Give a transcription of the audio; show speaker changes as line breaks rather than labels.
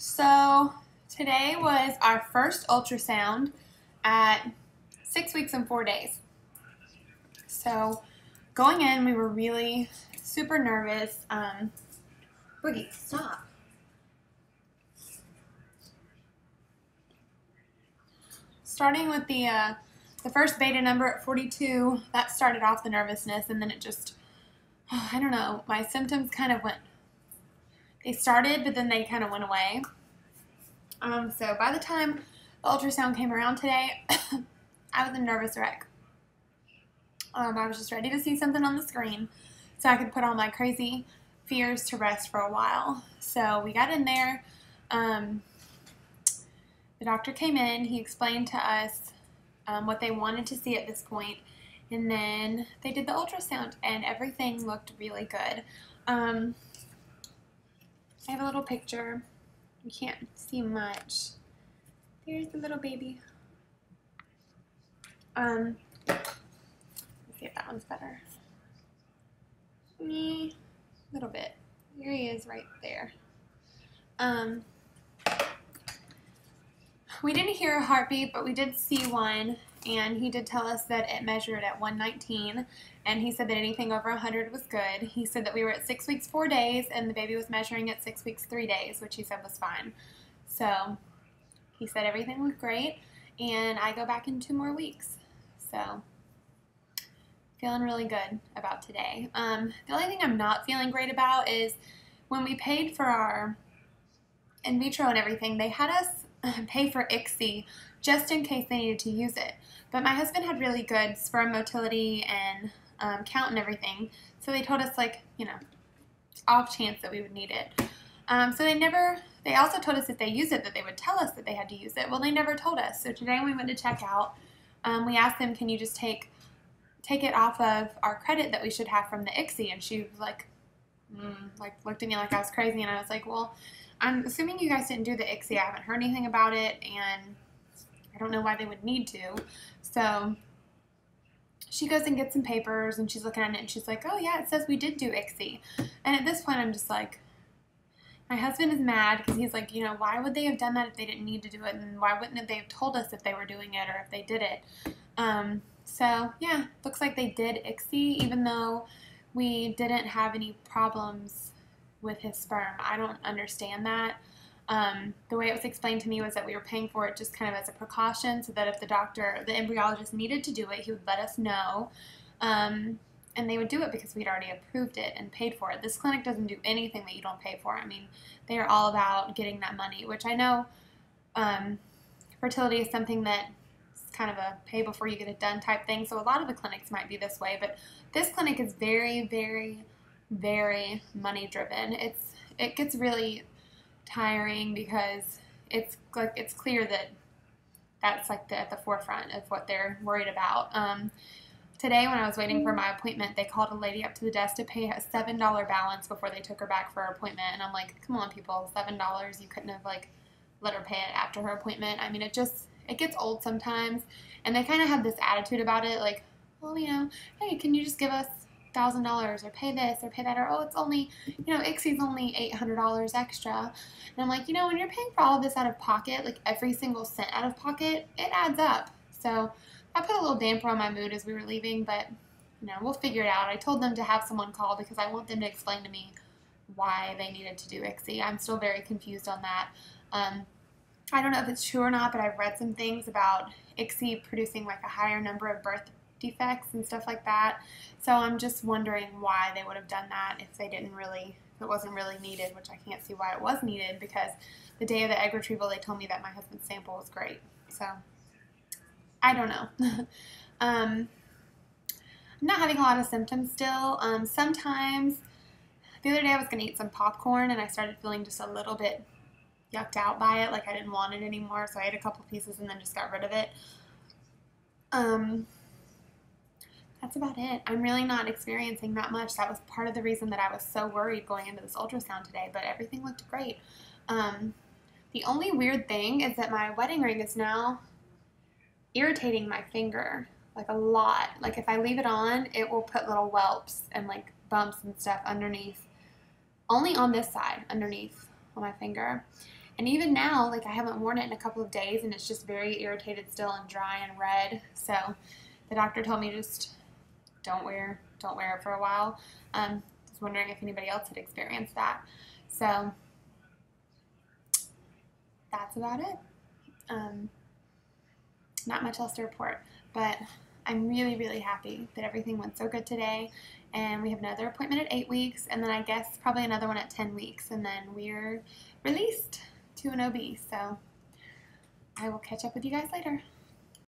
So today was our first ultrasound at 6 weeks and 4 days. So going in, we were really super nervous. Boogie, stop. Starting with the first beta number at 42, that started off the nervousness, and then it just, I don't know, my symptoms kind of went, they started, but then they kind of went away. So by the time the ultrasound came around today, I was a nervous wreck. I was just ready to see something on the screen so I could put all my crazy fears to rest for a while. So we got in there. The doctor came in. He explained to us what they wanted to see at this point, and then they did the ultrasound, and everything looked really good. I have a little picture. You can't see much. There's the little baby. Let's see if that one's better. A little bit. Here he is right there. We didn't hear a heartbeat, but we did see one, and he did tell us that it measured at 119, and he said that anything over 100 was good. He said that we were at 6 weeks, 4 days, and the baby was measuring at 6 weeks, 3 days, which he said was fine. So he said everything looked great, and I go back in 2 more weeks. So feeling really good about today. The only thing I'm not feeling great about is when we paid for our in vitro and everything, they had us pay for ICSI just in case they needed to use it. But my husband had really good sperm motility and count and everything, so they told us, like, you know, off chance that we would need it. So they also told us if they use it that they would tell us that they had to use it. Well, they never told us. So today when we went to check out, we asked them, can you just take it off of our credit that we should have from the ICSI? And she was like, looked at me like I was crazy, and I was like, well, I'm assuming you guys didn't do the ICSI. I haven't heard anything about it, and I don't know why they would need to. So she goes and gets some papers, and she's looking at it, and she's like, oh, yeah, it says we did do ICSI. And at this point, I'm just like, my husband is mad because he's like, you know, why would they have done that if they didn't need to do it? And why wouldn't they have told us if they were doing it or if they did it? So, yeah, looks like they did ICSI, even though we didn't have any problems with his sperm. I don't understand that. The way it was explained to me was that we were paying for it just kind of as a precaution, so that if the embryologist needed to do it, he would let us know. And they would do it because we'd already approved it and paid for it. This clinic doesn't do anything that you don't pay for. I mean, they are all about getting that money, which I know fertility is something that is kind of a pay before you get it done type thing. So a lot of the clinics might be this way, but this clinic is very, very, very money driven. It gets really tiring because it's clear that that's like at the forefront of what they're worried about. Today, when I was waiting for my appointment, they called a lady up to the desk to pay a $7 balance before they took her back for her appointment. And I'm like, come on, people, $7, you couldn't have, like, let her pay it after her appointment. I mean, it gets old sometimes. And they kind of have this attitude about it, like, well, you know, hey, can you just give us $1,000 or pay this or pay that, or, oh, it's only, you know, ICSI's only $800 extra. And I'm like, you know, when you're paying for all of this out of pocket, like every single cent out of pocket, it adds up. So I put a little damper on my mood as we were leaving, but, you know, we'll figure it out. I told them to have someone call because I want them to explain to me why they needed to do ICSI. I'm still very confused on that. I don't know if it's true or not, but I've read some things about ICSI producing like a higher number of birth defects and stuff like that. So I'm just wondering why they would have done that if it wasn't really needed, which I can't see why it was needed, because the day of the egg retrieval, they told me that my husband's sample was great. So I don't know. I'm not having a lot of symptoms still. Sometimes, the other day I was going to eat some popcorn, and I started feeling just a little bit yucked out by it, like I didn't want it anymore, so I ate a couple pieces and then just got rid of it. That's about it. I'm really not experiencing that much. That was part of the reason that I was so worried going into this ultrasound today, but everything looked great. The only weird thing is that my wedding ring is now irritating my finger, like a lot. Like if I leave it on, it will put little whelps and like bumps and stuff underneath, only on this side, underneath on my finger. And even now, like, I haven't worn it in a couple of days, and it's just very irritated still and dry and red. So the doctor told me just don't wear it for a while. I was wondering if anybody else had experienced that. So that's about it. Not much else to report, but I'm really, really happy that everything went so good today. And we have another appointment at 8 weeks, and then I guess probably another one at 10 weeks, and then we're released to an OB. So I will catch up with you guys later.